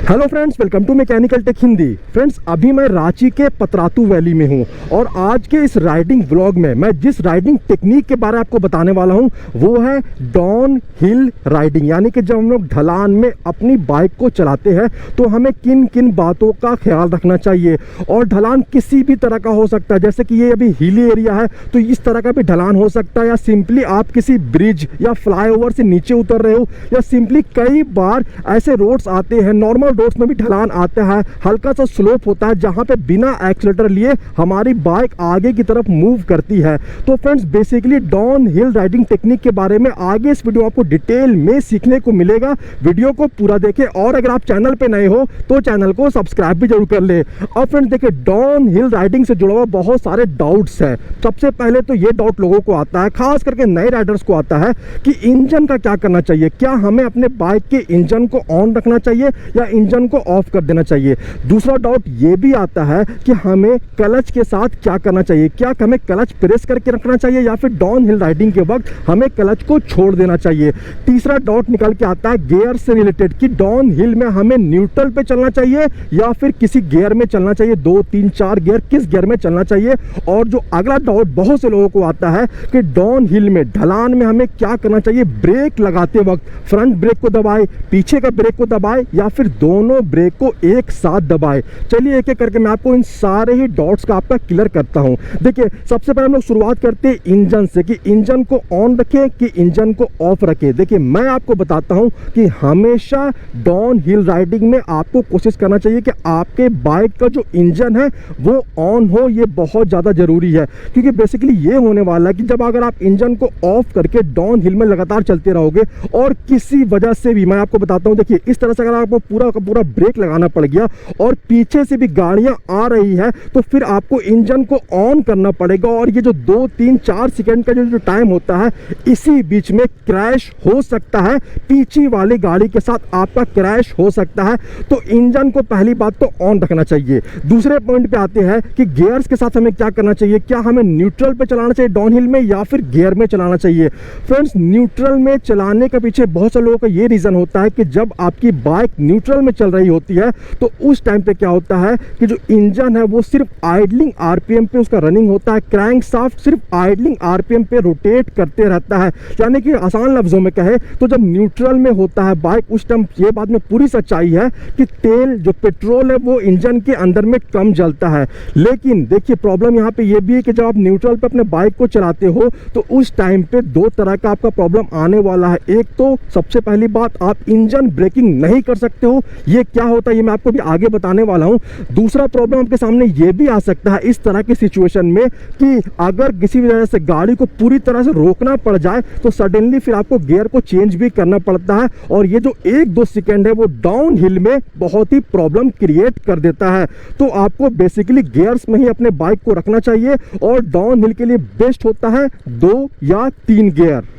Hello friends, welcome to mechanical tech Hindi. Friends, अभी मैं रांची के पतरातू वैली में हूं और आज के इस राइडिंग व्लॉग में मैं जिस राइडिंग टेक्निक के बारे में आपको बताने वाला हूं वो है डाउन हिल राइडिंग। यानी कि जब हम लोग ढलान में अपनी बाइक को चलाते हैं तो हमें किन किन बातों का ख्याल रखना चाहिए। और ढलान किसी भी तरह का हो सकता है, जैसे कि ये अभी हिली एरिया है तो इस तरह का भी ढलान हो सकता है, या सिंपली आप किसी ब्रिज या फ्लाईओवर से नीचे उतर रहे हो, या सिंपली कई बार ऐसे रोड्स आते हैं, नॉर्मल रोड्स में भी ढलान आता है, हल्का सा स्लोप होता है जहां पे बिना एक्सीलरेटर लिए हमारी बाइक आगे की तरफ मूव करती है। तो friends, basically down hill riding technique के बारे में आगे इस वीडियो आपको डिटेल में सीखने को मिलेगा। वीडियो को पूरा देखें और अगर आप चैनल पे नए हो तो चैनल को सब्सक्राइब भी जरूर कर ले। और फ्रेंड्स देखिए, डाउन हिल राइडिंग से जुड़ा हुआ बहुत सारे डाउट्स है। सबसे पहले तो ये डाउट लोगों को आता है, खास करके नए राइडर्स को आता है कि इंजन का क्या करना चाहिए। क्या हमें अपने बाइक के इंजन को ऑन रखना चाहिए या इंजन को ऑफ कर देना चाहिए। दूसरा डाउट ये भी आता है कि हमें क्लच के साथ क्या करना चाहिए। क्या हमें क्लच प्रेस करके रखना चाहिए या फिर डाउन हिल राइडिंग के वक्त हमें क्लच को छोड़ देना चाहिए। तीसरा डाउट निकल के आता है गियर से रिलेटेड कि डाउन हिल में हमें न्यूट्रल पे चलना चाहिए या फिर किसी गियर में चलना चाहिए, 2 3 4 गियर, किस गियर में चलना चाहिए। और जो अगला डाउट बहुत से लोगों को आता है कि डाउन हिल में ढलान में हमें क्या करना चाहिए। ब्रेक लगाते वक्त फ्रंट ब्रेक को दबाए, पीछे का ब्रेक को दबाए या फिर दोनों ब्रेक को एक साथ दबाए। चलिए एक एक करके मैं आपको इन सारे ही डॉट्स का आपका क्लियर करता हूं। देखिए, सबसे पहले हम लोग शुरुआत करते हैं इंजन से कि इंजन को ऑन रखें कि इंजन को ऑफ रखें। देखिए, मैं आपको बताता हूं कि हमेशा डाउन हिल राइडिंग में आपको कोशिश करना चाहिए कि आपके बाइक का जो इंजन है वो ऑन हो। ये बहुत ज्यादा जरूरी है क्योंकि बेसिकली ये होने वाला है कि जब अगर आप इंजन को ऑफ करके डाउन हिल में लगातार चलते रहोगे और किसी वजह से भी, मैं आपको बताता हूं, देखिए इस तरह से अगर आपको पूरा का पूरा ब्रेक लगाना पड़ गया और पीछे से भी गाड़ियां आ रही है तो फिर आपको इंजन को ऑन करना पड़ेगा। और ये जो 2 3 4 सेकंड का जो टाइम होता है, इसी बीच में क्रैश हो सकता है, पीछे वाली गाड़ी के साथ आपका क्रैश हो सकता है। तो इंजन को पहली बात तो ऑन रखना चाहिए। दूसरे पॉइंट पे आते हैं कि गियर्स के साथ हमें क्या करना चाहिए। क्या हमें न्यूट्रल पे चलाना चाहिए डाउन हिल में या फिर गियर में चलाना चाहिए। फ्रेंड्स, न्यूट्रल में चलाने के पीछे बहुत से लोगों का ये रीजन होता है कि जब आपकी बाइक न्यूट्रल में चल रही होती है तो उस टाइम पे क्या होता है कि जो इंजन है वो सिर्फ आइडलिंग आरपीएम पे उसका रनिंग होता है, क्रैंकशाफ्ट सिर्फ आइडलिंग आरपीएम पे रोटेट करते रहता है। यानी कि आसान लफ्जों में कहे तो जब न्यूट्रल में होता है बाइक उस टाइम ये बात में पूरी सच्चाई है कि तेल जो पेट्रोल है वो इंजन के अंदर में कम जलता है। लेकिन देखिए, प्रॉब्लम यहाँ पे ये भी है कि जब आप न्यूट्रल पे अपने बाइक को चलाते हो तो उस टाइम पे 2 तरह का आपका प्रॉब्लम आने वाला है। एक तो सबसे पहली बात, आप इंजन ब्रेकिंग नहीं कर सकते हो। ये क्या होता है ये मैं आपको भी आगे बताने वाला हूं। दूसरा प्रॉब्लम आपके सामने ये भी आ सकता है इस तरह की सिचुएशन में कि अगर किसी वजह से गाड़ी को पूरी तरह से रोकना पड़ जाए तो सडनली फिर आपको गियर को चेंज भी करना पड़ता है और ये जो 1-2 सेकंड है वो डाउन हिल में बहुत ही प्रॉब्लम क्रिएट कर देता है। तो आपको बेसिकली गियर्स में ही अपने बाइक को रखना चाहिए और डाउन हिल के लिए बेस्ट होता है 2 या 3 गियर।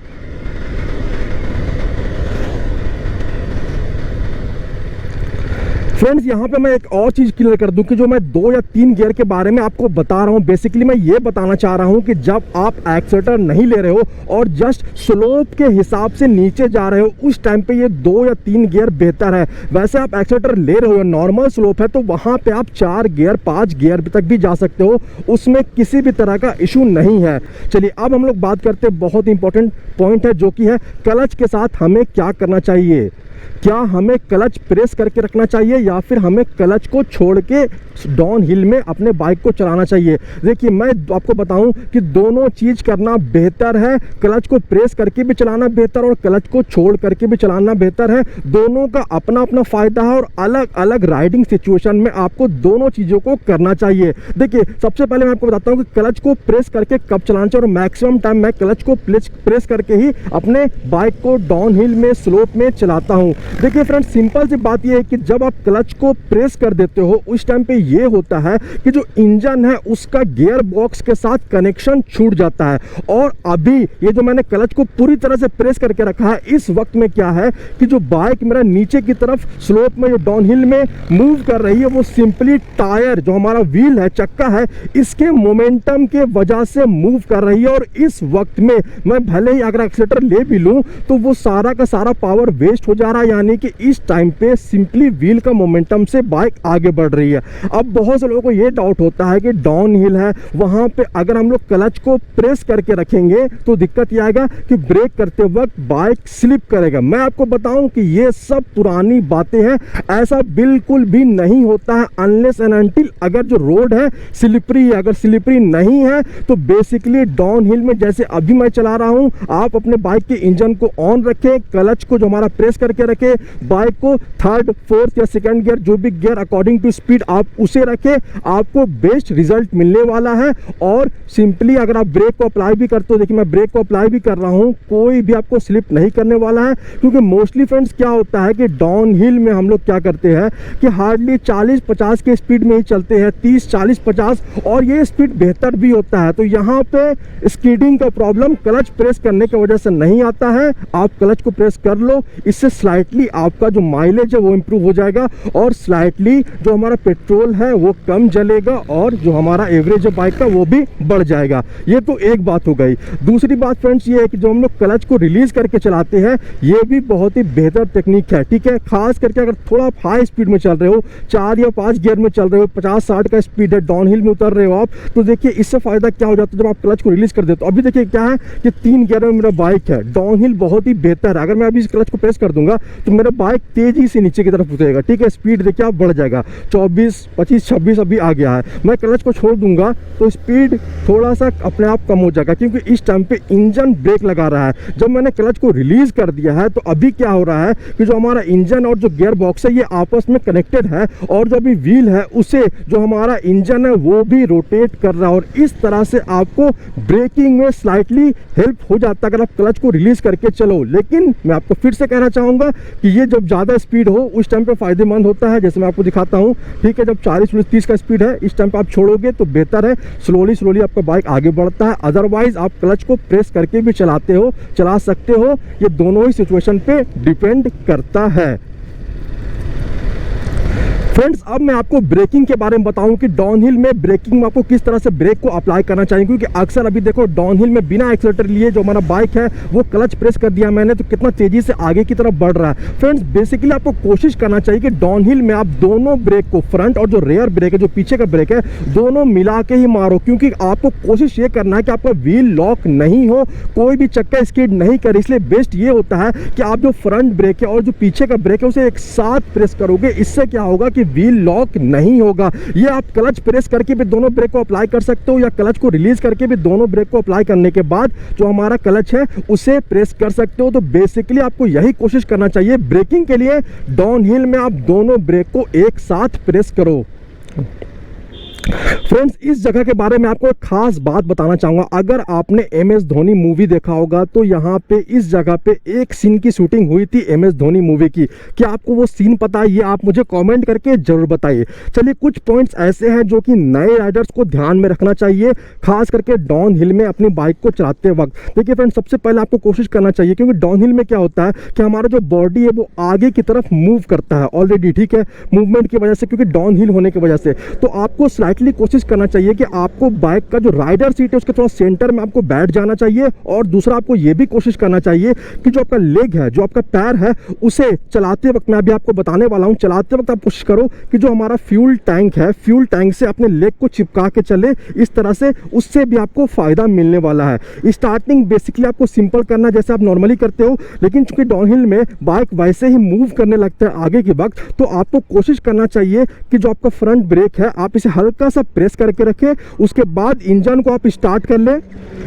फ्रेंड्स, यहाँ पे मैं एक और चीज़ क्लियर कर दूं कि जो मैं 2 या 3 गियर के बारे में आपको बता रहा हूँ, बेसिकली मैं ये बताना चाह रहा हूँ कि जब आप एक्सीलरेटर नहीं ले रहे हो और जस्ट स्लोप के हिसाब से नीचे जा रहे हो उस टाइम पे ये 2 या 3 गियर बेहतर है। वैसे आप एक्सीलरेटर ले रहे हो, नॉर्मल स्लोप है तो वहाँ पे आप 4 गियर 5 गियर तक भी जा सकते हो, उसमें किसी भी तरह का इशू नहीं है। चलिए अब हम लोग बात करते हैं, बहुत इंपॉर्टेंट पॉइंट है जो कि है क्लच के साथ हमें क्या करना चाहिए। क्या हमें क्लच प्रेस करके रखना चाहिए या फिर हमें क्लच को छोड़ के डाउन हिल में अपने बाइक को चलाना चाहिए। देखिए, मैं आपको बताऊं कि दोनों चीज करना बेहतर है। क्लच को प्रेस करके भी चलाना बेहतर और क्लच को छोड़ करके भी चलाना बेहतर है। दोनों का अपना अपना फायदा है और अलग अलग राइडिंग सिचुएशन में आपको दोनों चीजों को करना चाहिए। देखिए, सबसे पहले मैं आपको बताता हूं कि क्लच को प्रेस करके कब चलाना चाहिए और मैक्सिमम टाइम मैं क्लच को प्रेस करके ही अपने बाइक को डाउन हिल में स्लोप में चलाता हूं। देखिए फ्रेंड्स, सिंपल सी बात यह है कि जब आप क्लच को प्रेस कर देते हो उस टाइम पे ये होता है कि जो इंजन है उसका गियर बॉक्स के साथ कनेक्शन छूट जाता है। और अभी ये जो मैंने क्लच को पूरी तरह से प्रेस करके रखा है, इस वक्त में क्या है कि जो बाइक मेरा नीचे की तरफ स्लोप में जो डाउनहिल में मूव कर रही है वो सिंपली टायर जो हमारा व्हील है, चक्का है, इसके मोमेंटम के वजह से मूव कर रही है। और इस वक्त में मैं भले ही अगर एक्सीलरेटर ले भी लूं तो वो सारा का सारा पावर वेस्ट हो जा रहा रहा है, यानी कि इस टाइम पे सिंपली व्हील का मोमेंटम से बाइक आगे बढ़ रही है। अब बहुत से लोगों को ये डाउट होता है कि डाउन हिल है, वहां पे अगर हम लोग क्लच को प्रेस करके रखेंगे तो दिक्कत ये आएगा कि ब्रेक करते वक्त बाइक स्लिप करेगा। मैं आपको बताऊं कि ये सब पुरानी बातें हैं, ऐसा बिल्कुल भी नहीं होता है अनलेस एंड अनटिल अगर जो रोड है स्लिपरी है। अगर स्लिपरी नहीं है तो बेसिकली डाउन हिल में जैसे अभी मैं चला रहा हूं, आप अपने बाइक के इंजन को ऑन रखें, क्लच को जो हमारा प्रेस करके रखें, बाइक को थर्ड फोर्थ या सेकंड गियर जो भी गियर अकॉर्डिंग टू स्पीड आप उसे रखें, आपको बेस्ट रिजल्ट मिलने वाला है। और सिंपली अगर आप ब्रेक को अप्लाई भी करते हो, देखिए मैं ब्रेक को अप्लाई भी कर रहा हूं, कोई भी आपको स्लिप नहीं करने वाला है। क्योंकि मोस्टली फ्रेंड्स क्या होता है कि डाउन हिल में हम लोग क्या करते हैं कि हार्डली 40-50 के स्पीड में ही चलते हैं, 30-40-50, और ये स्पीड बेहतर भी होता है। तो यहाँ पे स्कीडिंग का प्रॉब्लम क्लच प्रेस करने की वजह से नहीं आता है। आप क्लच को प्रेस कर लो, इससे स्लाइटली आपका जो माइलेज है वो इंप्रूव हो जाएगा और स्लाइटली जो हमारा पेट्रोल है वो कम जलेगा और जो हमारा एवरेज है बाइक का वो भी बढ़ जाएगा। ये तो एक बात हो गई। दूसरी बात फ्रेंड्स ये है कि जो हम लोग क्लच को रिलीज करके चलाते हैं ये भी बहुत ही बेहतर टेक्निक है, ठीक है। खास करके अगर थोड़ा आप हाई स्पीड में चल रहे हो, 4 या 5 गियर में चल रहे हो, 50-60 का स्पीड है, डाउन हिल में उतर रहे हो आप, तो देखिए इससे फायदा क्या हो जाता है जब आप क्लच को रिलीज कर देते हो। अभी देखिए क्या है कि 3 गियर में मेरा बाइक है, डाउन हिल बहुत ही बेहतर है। अगर मैं अभी इस क्लच को प्रेस कर दूंगा तो मेरा बाइक तेजी से नीचे की तरफ उतरेगा, ठीक है। स्पीड देखिए आप बढ़ जाएगा, 24, 25, 26 अभी आ गया है। मैं क्लच को छोड़ दूंगा तो स्पीड थोड़ा सा अपने आप कम हो जाएगा क्योंकि इस टाइम पे इंजन ब्रेक लगा रहा है। जब मैंने क्लच को रिलीज कर दिया है तो अभी क्या हो रहा है कि जो हमारा इंजन और जो गियर बॉक्स है ये आपस में कनेक्टेड है और जो अभी व्हील है उसे जो हमारा इंजन है वो भी रोटेट कर रहा है और इस तरह से आपको ब्रेकिंग में स्लाइटली हेल्प हो जाता है अगर आप क्लच को रिलीज करके चलो। लेकिन मैं आपको फिर से कहना चाहूंगा कि ये जब ज़्यादा स्पीड हो उस टाइम पे फायदेमंद होता है, जैसे मैं आपको दिखाता हूँ, ठीक है। जब 40-30 का स्पीड है इस टाइम पे आप छोड़ोगे तो बेहतर है, स्लोली आपका बाइक आगे बढ़ता है। अदरवाइज आप क्लच को प्रेस करके भी चला सकते हो, ये दोनों ही सिचुएशन पे डिपेंड करता है। फ्रेंड्स अब मैं आपको ब्रेकिंग के बारे में बताऊं कि डाउनहिल में ब्रेकिंग में आपको किस तरह से ब्रेक को अप्लाई करना चाहिए, क्योंकि अक्सर अभी देखो डाउनहिल में बिना एक्सीलरेटर लिए जो हमारा बाइक है वो क्लच प्रेस कर दिया मैंने तो कितना तेजी से आगे की तरफ बढ़ रहा है। फ्रेंड्स बेसिकली आपको कोशिश करना चाहिए कि डाउनहिल में आप दोनों ब्रेक को, फ्रंट और जो रेयर ब्रेक है, जो पीछे का ब्रेक है, दोनों मिला के ही मारो, क्योंकि आपको कोशिश ये करना है कि आपका व्हील लॉक नहीं हो, कोई भी चक्का स्किड नहीं करे। इसलिए बेस्ट ये होता है कि आप जो फ्रंट ब्रेक है और जो पीछे का ब्रेक है उसे एक साथ प्रेस करोगे। इससे क्या होगा कि व्हील लॉक नहीं होगा। ये आप क्लच प्रेस करके भी दोनों ब्रेक को अप्लाई कर सकते हो या क्लच को रिलीज करके भी दोनों ब्रेक को अप्लाई करने के बाद जो हमारा क्लच है उसे प्रेस कर सकते हो। तो बेसिकली आपको यही कोशिश करना चाहिए ब्रेकिंग के लिए, डाउनहिल में आप दोनों ब्रेक को एक साथ प्रेस करो। फ्रेंड्स इस जगह के बारे में आपको एक खास बात बताना चाहूंगा। अगर आपने MS धोनी मूवी देखा होगा तो यहाँ पे इस जगह पे एक सीन की शूटिंग हुई थी MS धोनी मूवी की। क्या आपको वो सीन पता है? ये आप मुझे कमेंट करके जरूर बताइए। चलिए कुछ पॉइंट्स ऐसे हैं जो कि नए राइडर्स को ध्यान में रखना चाहिए, खास करके डाउन हिल में अपनी बाइक को चलाते वक्त। देखिए फ्रेंड्स सबसे पहले आपको कोशिश करना चाहिए, क्योंकि डाउन हिल में क्या होता है कि हमारा जो बॉडी है वो आगे की तरफ मूव करता है ऑलरेडी, ठीक है, मूवमेंट की वजह से, क्योंकि डाउन हिल होने की वजह से। तो आपको स्लाइटली कोशिश करना चाहिए कि आपको बाइक का जो राइडर सीट है उसके थोड़ा सेंटर में आपको बैठ जाना चाहिए। और दूसरा आपको यह भी कोशिश करना चाहिए कि जो आपका लेग है, जो आपका पैर है, उसे चलाते वक्त, मैं अभी आपको बताने वाला हूं, चलाते वक्त आप कोशिश करो कि जो हमारा फ्यूल टैंक है, फ्यूल टैंक से अपने लेग को चिपका के चले। इस तरह से उससे भी आपको फायदा मिलने वाला है। स्टार्टिंग बेसिकली आपको सिंपल करना जैसे आप नॉर्मली करते हो, लेकिन चूंकि डाउनहिल में बाइक वैसे ही मूव करने लगता है आगे के वक्त, तो आपको कोशिश करना चाहिए कि जो आपका फ्रंट ब्रेक है आप इसे हल्का सा प्रेस करके रखें। उसके बाद इंजन को आप स्टार्ट कर ले,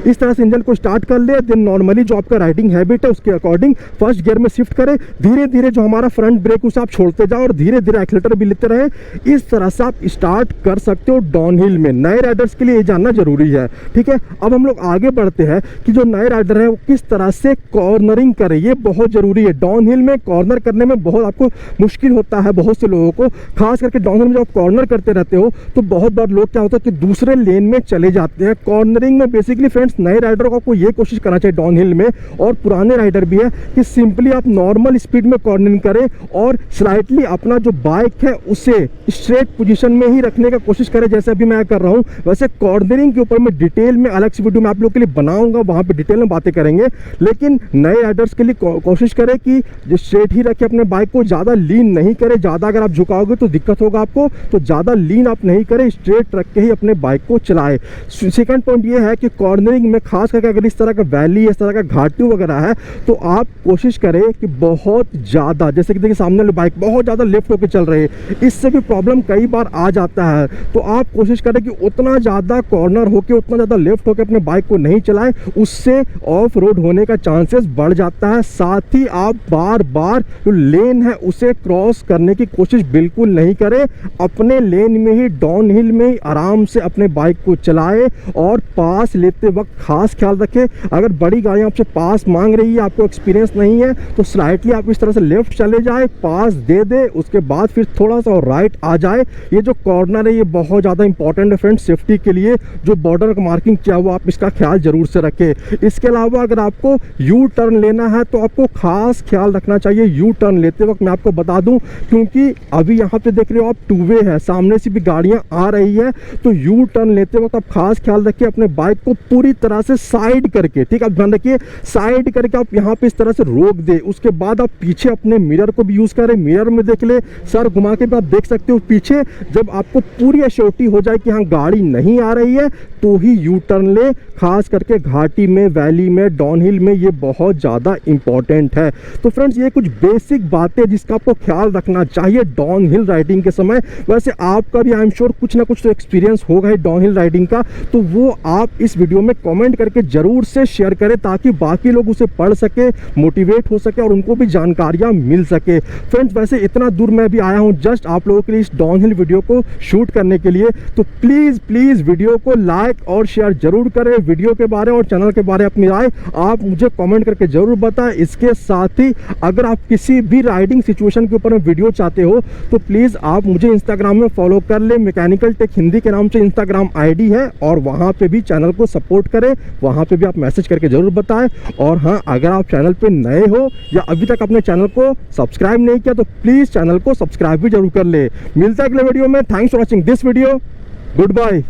इस तरह से इंजन को स्टार्ट कर ले। देन नॉर्मली जो आपका राइडिंग हैबिट है उसके अकॉर्डिंग फर्स्ट गियर में शिफ्ट करें। धीरे धीरे जो हमारा फ्रंट ब्रेक उसे आप छोड़ते जाओ और धीरे धीरे एक्सीलरेटर भी लेते रहे। इस तरह से आप स्टार्ट कर सकते हो डाउनहिल में। नए राइडर्स के लिए ये जानना जरूरी है, ठीक है। अब हम लोग आगे बढ़ते हैं कि जो नए राइडर है वो किस तरह से कॉर्नरिंग करे, ये बहुत जरूरी है। डाउनहिल में कॉर्नर करने में बहुत आपको मुश्किल होता है बहुत से लोगों को, खास करके डाउनहिल में जब आप कॉर्नर करते रहते हो तो बहुत बार लोग क्या होता है कि दूसरे लेन में चले जाते हैं कॉर्नरिंग में। बेसिकली फ्रेंड्स, नए राइडर को आपको ये कोशिश करना चाहिए डाउनहिल में, और पुराने राइडर भी है, कि सिंपली आप नॉर्मल स्पीड में कॉर्नरिंग करें और स्लाइटली अपना जो बाइक है उसे स्ट्रेट पोजीशन में ही रखने का कोशिश करें, जैसे अभी मैं कर रहा हूं। वैसे कॉर्नरिंग के ऊपर मैं डिटेल में अलग से वीडियो में आप लोग के लिए बनाऊंगा, वहां पे डिटेल में बातें करेंगे। लेकिन नए राइडर्स के लिए कोशिश करें कि जो स्ट्रेट ही रखें अपने बाइक को, ज़्यादा लीन नहीं करें। ज़्यादा अगर आप झुकाओगे तो दिक्कत होगा आपको, तो ज़्यादा लीन आप नहीं करें, स्ट्रेट रख के ही अपने बाइक को चलाएं। सेकंड पॉइंट ये है कि कॉर्नरिंग में खास करके अगर इस तरह का वैली, इस तरह का घाटी वगैरह है, तो आप कोशिश करें कि बहुत ज़्यादा, जैसे कि देखिए सामने वाली बाइक बहुत ज़्यादा लेफ्ट होकर चल रही है, इससे भी प्रॉब्लम कई बार आ जाता है। तो आप कोशिश करें कि उतना ज़्यादा कॉर्नर होकर, उतना ज़्यादा लेफ्ट होकर अपने बाइक को नहीं चलाएं, उससे ऑफ रोड होने का चांसेस बढ़ जाता है। साथ ही आप बार बार जो लेन है उसे क्रॉस करने की कोशिश बिल्कुल नहीं करें। अपने लेन में ही, डाउनहिल में ही आराम से अपने बाइक को चलाएं, और पास लेते वक्त खास ख्याल रखें, अगर बड़ी गाड़ियां आपसे पास मांग रही है, आपको एक्सपीरियंस नहीं है, तो स्लाइटली आप इस तरह से लेफ्ट चले जाए, पास दे दे, उसके बाद फिर थोड़ा सा और राइट आ जाए। ये जो कॉर्नर है ये बहुत ज़्यादा इंपॉर्टेंट है फ्रेंड्स, सेफ्टी के लिए। जो बॉर्डर मार्किंग किया हुआ, आप इसका ख्याल जरूर से रखें। इसके अलावा अगर आपको यू टर्न लेना है तो आपको खास ख्याल रखना चाहिए यू टर्न लेते वक्त। मैं आपको बता दूं, क्योंकि अभी यहाँ पे देख रहे हो आप, टू वे है, सामने से भी गाड़ियां आ रही है, तो यू टर्न लेते वक्त आप खास ख्याल रखिए अपने बाइक को पूरी तरह से साइड करके, ठीक है, आप ध्यान रखिए, साइड करके आप यहाँ पे इस तरह से रोक दे। उसके बाद आप पीछे अपने मिरर को भी यूज करें, मिरर में देख ले, सर घुमा के भी आप देख सकते हो पीछे। जब आपको पूरी एश्योरिटी हो जाए कि हाँ गाड़ी नहीं आ रही है, तो ही यू टर्न ले। खास करके घाटी में, वैली में, डाउनहिल में ये बहुत ज़्यादा इंपॉर्टेंट है। तो फ्रेंड्स, ये कुछ बेसिक बातें जिसका आपको ख्याल रखना चाहिए डाउनहिल राइडिंग के समय। वैसे आपका भी आई एम श्योर कुछ ना कुछ तो एक्सपीरियंस होगा ही डाउनहिल राइडिंग का, तो वो आप इस वीडियो में कमेंट करके जरूर से शेयर करें, ताकि बाकी लोग उसे पढ़ सके, मोटिवेट हो सके और उनको भी जानकारियां मिल सके। फ्रेंड्स, वैसे इतना दूर मैं भी आया हूं जस्ट आप लोगों के लिए इस डाउनहिल वीडियो को शूट करने के लिए, तो प्लीज़ वीडियो को लाइक और शेयर जरूर करें। वीडियो के बारे और चैनल के बारे अपनी राय आप मुझे कमेंट करके जरूर बताएं। इसके साथ ही अगर आप किसी भी राइडिंग सिचुएशन के ऊपर में वीडियो चाहते हो, तो प्लीज़ आप मुझे इंस्टाग्राम में फॉलो कर ले। मैकेनिकल टेक हिंदी के नाम से इंस्टाग्राम आईडी है, और वहाँ पे भी चैनल को सपोर्ट करें, वहाँ पे भी आप मैसेज करके जरूर बताएं। और हाँ, अगर आप चैनल पे नए हो या अभी तक अपने चैनल को सब्सक्राइब नहीं किया, तो प्लीज़ चैनल को सब्सक्राइब भी जरूर कर ले। मिलता है अगले वीडियो में। Thanks for watching this video. Good bye.